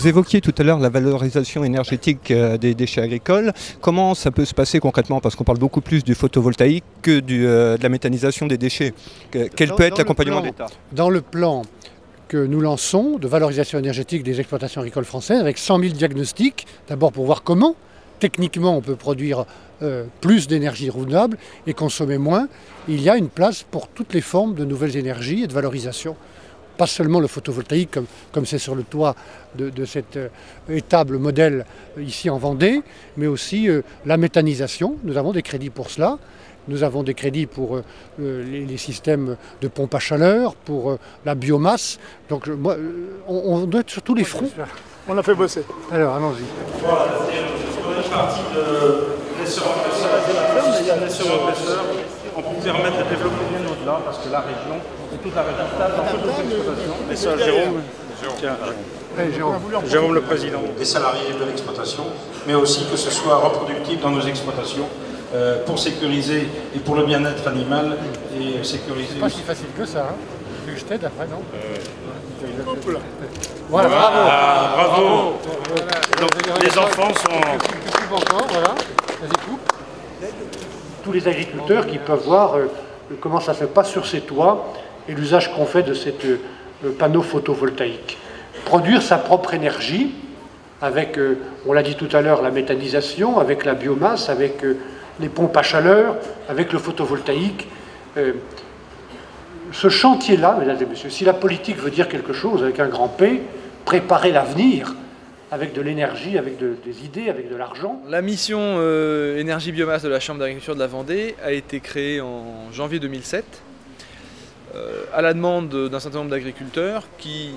Vous évoquiez tout à l'heure la valorisation énergétique des déchets agricoles. Comment ça peut se passer concrètement? Parce qu'on parle beaucoup plus du photovoltaïque que de la méthanisation des déchets. Quel peut être l'accompagnement de l'État? Dans le plan que nous lançons de valorisation énergétique des exploitations agricoles françaises, avec 100 000 diagnostics, d'abord pour voir comment techniquement on peut produire plus d'énergie renouvelable et consommer moins, il y a une place pour toutes les formes de nouvelles énergies et de valorisation. Pas seulement le photovoltaïque comme c'est sur le toit de cet étable modèle ici en Vendée, mais aussi la méthanisation. Nous avons des crédits pour cela. Nous avons des crédits pour les systèmes de pompe à chaleur, pour la biomasse. Donc on doit être sur tous les fronts. On l'a fait bosser. Alors allons-y. Voilà, c'est une partie de l'essor-compresseur. On peut permettre de développer bien au-delà parce que la région, et toute la région stable dans toutes les exploitations. Et ça, Jérôme. Tiens, Jérôme le président. Des salariés de l'exploitation, mais aussi que ce soit reproductif dans nos exploitations pour sécuriser et pour le bien-être animal et sécuriser. C'est pas si facile que ça, hein. Tu veux que je t'aide après, non Voilà, bravo. Donc, les enfants sont... Tu coupes encore, voilà. Vas-y, coupe. Tous les agriculteurs qui peuvent voir comment ça se passe sur ces toits et l'usage qu'on fait de ces panneaux photovoltaïques. Produire sa propre énergie avec, on l'a dit tout à l'heure, la méthanisation, avec la biomasse, avec les pompes à chaleur, avec le photovoltaïque. Ce chantier-là, mesdames et messieurs, si la politique veut dire quelque chose avec un grand P, préparer l'avenir, avec de l'énergie, avec des idées, avec de l'argent. La mission énergie-biomasse de la Chambre d'agriculture de la Vendée a été créée en janvier 2007 à la demande d'un certain nombre d'agriculteurs qui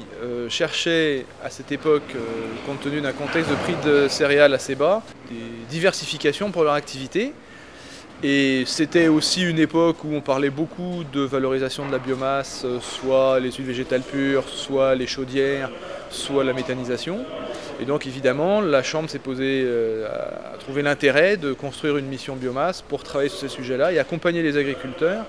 cherchaient à cette époque, compte tenu d'un contexte de prix de céréales assez bas, des diversifications pour leur activité. Et c'était aussi une époque où on parlait beaucoup de valorisation de la biomasse, soit les huiles végétales pures, soit les chaudières, soit la méthanisation. Et donc évidemment, la Chambre s'est posée à trouver l'intérêt de construire une mission biomasse pour travailler sur ces sujets-là et accompagner les agriculteurs.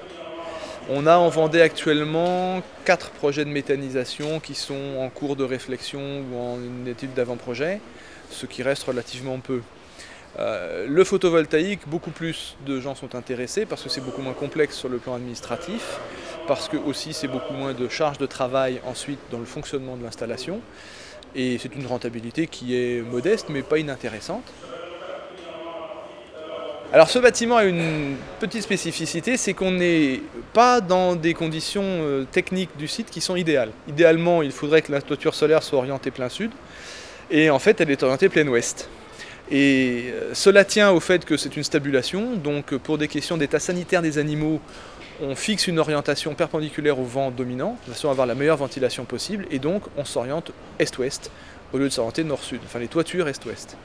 On a en Vendée actuellement 4 projets de méthanisation qui sont en cours de réflexion ou en une étude d'avant-projet, ce qui reste relativement peu. Le photovoltaïque, beaucoup plus de gens sont intéressés parce que c'est beaucoup moins complexe sur le plan administratif, parce que aussi c'est beaucoup moins de charges de travail ensuite dans le fonctionnement de l'installation. Et c'est une rentabilité qui est modeste mais pas inintéressante. Alors ce bâtiment a une petite spécificité, c'est qu'on n'est pas dans des conditions techniques du site qui sont idéales. Idéalement, il faudrait que la toiture solaire soit orientée plein sud, et en fait elle est orientée plein ouest. Et cela tient au fait que c'est une stabulation, donc pour des questions d'état sanitaire des animaux, on fixe une orientation perpendiculaire au vent dominant, de façon à avoir la meilleure ventilation possible, et donc on s'oriente est-ouest, au lieu de s'orienter nord-sud, enfin les toitures est-ouest.